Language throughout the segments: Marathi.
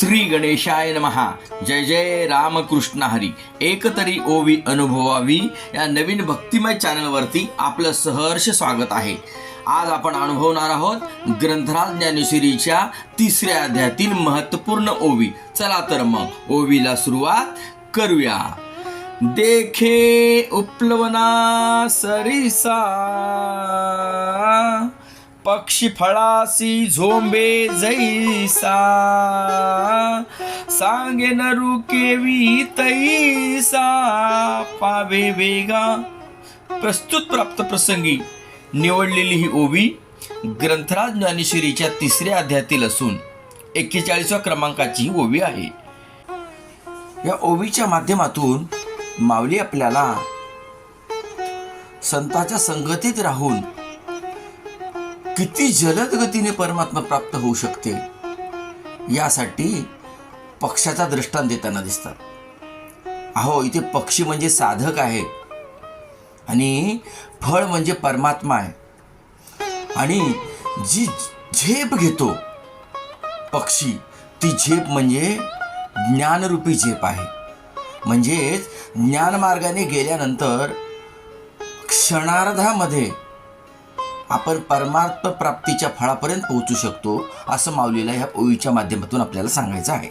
श्री गणेशाय नमहा. जय जय रामकृष्ण हरी. एकतरी ओवी अनुभवावी या नवीन भक्तिमय चॅनलवरती आपलं सहर्ष स्वागत आहे. आज आपण अनुभवणार आहोत ग्रंथराज ज्ञानेश्वरीच्या 3ऱ्या अध्यायातील महत्त्वपूर्ण ओवी. चला तर मग ओवीला सुरुवात करूया. देखे उपलवना सरिसा, पक्षी फळासी झोंबे जैसा, सांगे नरू केवी तैसा, पावे वेगा. प्रस्तुत प्राप्त प्रसंगी निवडलेली ही ओवी ग्रंथराज ज्ञानेश्वरीच्या 3ऱ्या अध्यायातील असून 41व्या क्रमांकाची ओवी आहे. या ओवीच्या माध्यमातून माऊली आपल्याला संतांच्या संगतीत राहून किती जलद गतीने परमात्मा प्राप्त होऊ शकते यासाठी पक्षाचा दृष्टांत देताना दिसतात. अहो, इथे पक्षी म्हणजे साधक आहे आणि फळ म्हणजे परमात्मा आहे. आणि जी झेप घेतो पक्षी, ती झेप म्हणजे ज्ञानरूपी झेप आहे. म्हणजेच ज्ञानमार्गाने गेल्यानंतर क्षणार्धामध्ये आपण परमार्थ प्राप्तीच्या फळापर्यंत पोहोचू शकतो, असं माऊलीला ह्या ओवीच्या माध्यमातून आपल्याला सांगायचं आहे.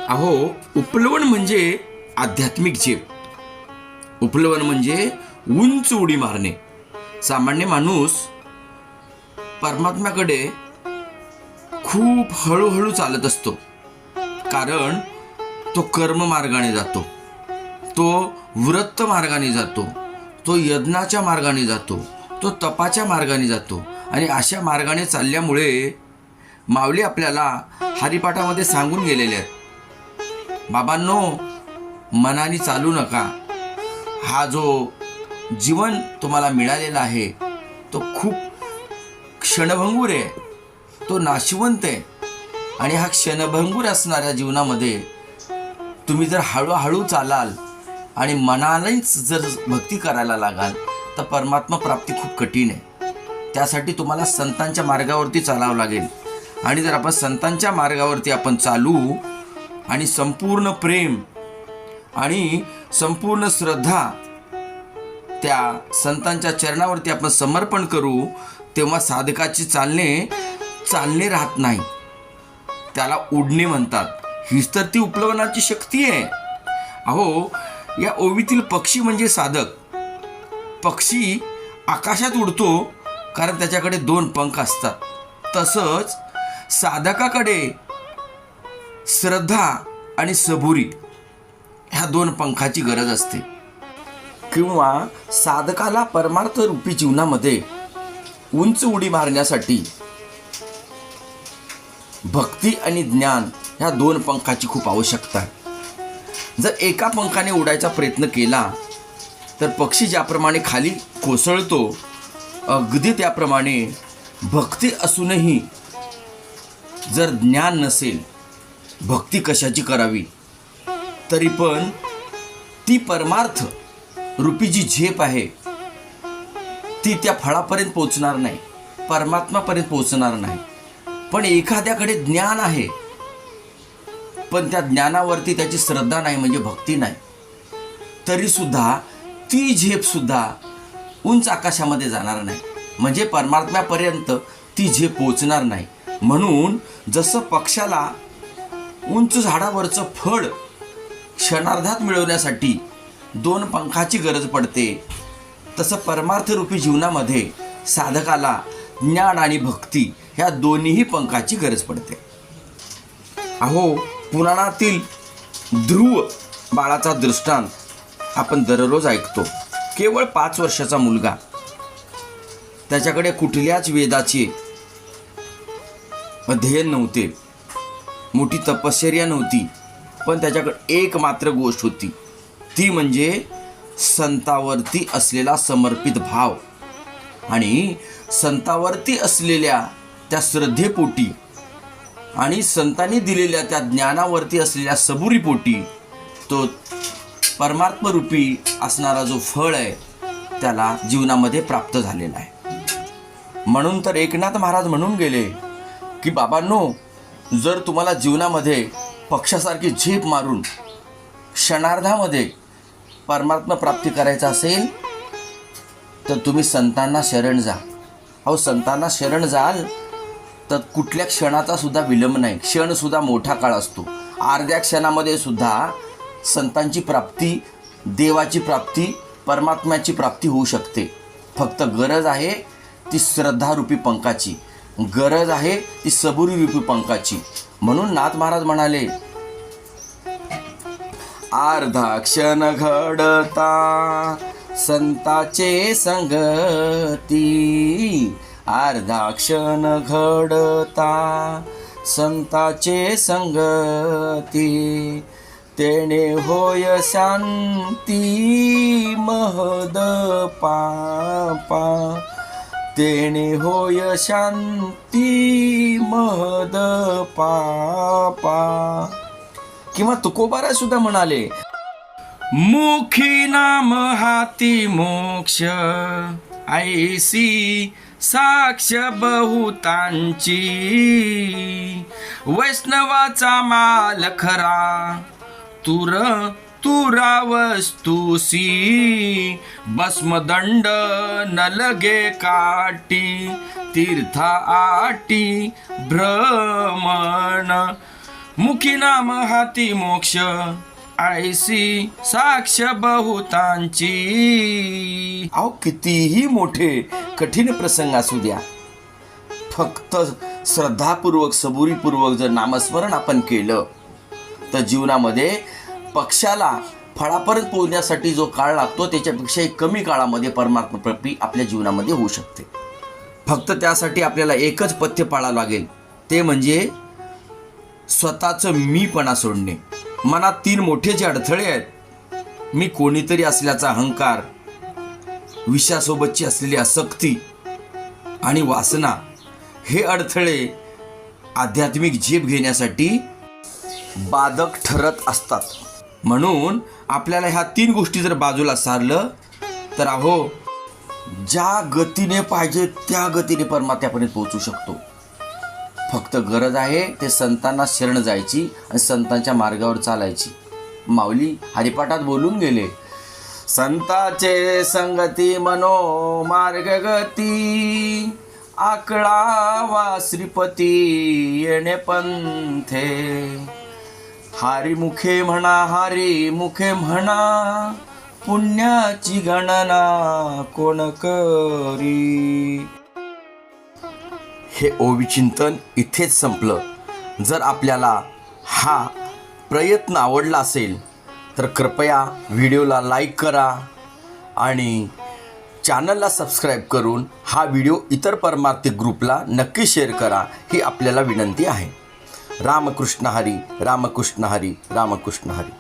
अहो, उपलवन म्हणजे आध्यात्मिक झेप. उपलवन म्हणजे उंच उडी मारणे. सामान्य माणूस परमात्म्याकडे खूप हळूहळू चालत असतो, कारण तो कर्म मार्गाने जातो, तो व्रत मार्गाने जातो, तो यज्ञाच्या मार्गाने जातो, तो तपाच्या मार्गाने जातो. आणि अशा मार्गाने चालल्यामुळे माऊली आपल्याला हरिपाठामध्ये सांगून गेलेले आहेत, बाबांनो, मनाने चालू नका. हा जो जीवन तुम्हाला मिळालेला आहे तो खूप क्षणभंगूर आहे, तो नाशवंत आहे. आणि हा क्षणभंगूर असणाऱ्या जीवनामध्ये तुम्ही जर हळूहळू चालाल आणि मनानेच जर भक्ती करायला लागाल तर परमात्मा प्राप्ती खूप कठीण आहे. त्यासाठी तुम्हाला संतांच्या मार्गावरती चालावं लागेल. आणि जर आपण संतांच्या मार्गावरती आपण चालू आणि संपूर्ण प्रेम आणि संपूर्ण श्रद्धा त्या संतांच्या चरणावरती आपण समर्पण करू, तेव्हा साधकाची चालणे राहत नाही, त्याला उडणे म्हणतात. हीच तर ती उपलवनाची शक्ती आहे. अहो, या ओवीतील पक्षी म्हणजे साधक. पक्षी आकाशात उडतो कारण त्याच्याकडे 2 पंख असतात. तसंच साधकाकडे श्रद्धा आणि सबुरी ह्या 2 पंखाची गरज असते. किंवा साधकाला परमार्थ रूपी जीवनामध्ये उंच उडी मारण्यासाठी भक्ती आणि ज्ञान ह्या 2 पंखाची खूप आवश्यकता आहे. जर एका पंखाने उडायचा प्रयत्न केला तर पक्षी ज्याप्रमाणे खाली कोसळतो, अगदी त्याप्रमाणे भक्ती असूनही जर ज्ञान नसेल, भक्ती कशाची करावी, तरी पण ती परमार्थ रूपी जी झेप आहे ती त्या फळापर्यंत पोचणार नाही, परमात्मापर्यंत पोचणार नाही. पण एखाद्याकडे ज्ञान आहे पण त्या ज्ञानावरती त्याची श्रद्धा नाही, म्हणजे भक्ती नाही, तरी सुद्धा ती झेप सुद्धा उंच आकाशामध्ये जाणार नाही, म्हणजे परमात्म्यापर्यंत ती झेप पोचणार नाही. म्हणून जसं पक्षाला उंच झाडावरचं फळ क्षणार्धात मिळवण्यासाठी 2 पंखाची गरज पडते, तसं परमार्थरूपी जीवनामध्ये साधकाला ज्ञान आणि भक्ती ह्या दोन्हीही पंखाची गरज पडते. अहो, पुराणातील ध्रुव बाळाचा दृष्टांत आपण दररोज ऐकतो. केवळ 5 वर्षाचा मुलगा, त्याच्याकडे कुठल्याच वेदाचे अध्ययन नव्हते, मोठी तपश्चर्या नव्हती, पण त्याच्याकडे एक मात्र गोष्ट होती, ती म्हणजे संतावरती असलेला समर्पित भाव आणि संतावरती असलेल्या त्या श्रद्धेपोटी आणि संतांनी दिलेल्या त्या ज्ञानावरती असलेल्या सबुरीपोटी तो परमात्मरूपी असणारा जो फळ आहे त्याला जीवनामध्ये प्राप्त झालेला आहे. म्हणून तर एकनाथ महाराज म्हणून गेले की बाबांनो, जर तुम्हाला जीवनामध्ये पक्षासारखी झेप मारून क्षणार्धामध्ये परमात्मा प्राप्ती करायचा असेल तर तुम्ही संतांना शरण जा. अहो, संतांना शरण जाल तर कुठल्या क्षणाचा सुद्धा विलंब नाही. क्षणसुद्धा मोठा काळ असतो. अर्ध्या क्षणामध्ये सुद्धा संतांची प्राप्ती, देवाची प्राप्ती, परमात्म्याची प्राप्ती होऊ शकते. फक्त गरज आहे ती श्रद्धारूपी पंखाची, गरज आहे ती सबुरीरूपी पंखाची. म्हणून नाथ महाराज म्हणाले, अर्धा क्षण घडता संताचे संगती, अर्धा क्षण घडता संताचे संगती, तेणे होय शांती महद पापा, तेणे होय शांती महद पापा. किंवा तुकोबाराय सुद्धा म्हणाले, मुखी नाम हाती मोक्ष, ऐसी साक्ष बहुतांची, वैष्णवाचा माल खरा, तुरा वस्तुसी, भस्मदंड न लगे काटी, तीर्था आटी भ्रमण, मुखी नाम हाती मोक्ष, ऐसी साक्ष बहुतांची. अहो, कितीही मोठे कठीण प्रसंग असू द्या, फक्त श्रद्धापूर्वक सबुरीपूर्वक जर नामस्मरण आपण केलं तर जीवनामध्ये पक्षाला फळापर्यंत पोहोचण्यासाठी जो काळ लागतो त्याच्यापेक्षाही कमी काळामध्ये परमात्मा प्राप्ती आपल्या जीवनामध्ये होऊ शकते. फक्त त्यासाठी आपल्याला एकच पथ्य पाळावं लागेल, ते म्हणजे स्वतःचं मीपणा सोडणे. मनात 3 मोठे जे अडथळे आहेत, मी कोणीतरी असल्याचा अहंकार, विषयासोबतची असलेली आसक्ती आणि वासना, हे अडथळे आध्यात्मिक झेप घेण्यासाठी बाधक ठरत असतात. म्हणून आपल्याला ह्या 3 गोष्टी जर बाजूला सारलं तर अहो, ज्या गतीने पाहिजे त्या गतीने परमात्म्यापर्यंत पोहोचू शकतो. फक्त गरज आहे ते संतांना शरण जायची आणि संतांच्या मार्गावर चालायची. माऊली हरिपाठात बोलून गेले, संताचे संगती मनो मार्ग गती, आकळावा श्रीपती येणे पंथे, हारी मुखे म्हणा, हारी मुखे म्हणा, पुण्याची गणना कोण करी. हे ओविचिंतन इथेच संपलं. जर आपल्याला हा प्रयत्न आवडला असेल तर कृपया व्हिडिओला लाईक करा आणि चॅनलला सबस्क्राईब करून हा व्हिडिओ इतर परमार्थिक ग्रुपला नक्की शेअर करा, ही आपल्याला विनंती आहे. रामकृष्ण हरी, रामकृष्ण हरी, रामकृष्ण हरी.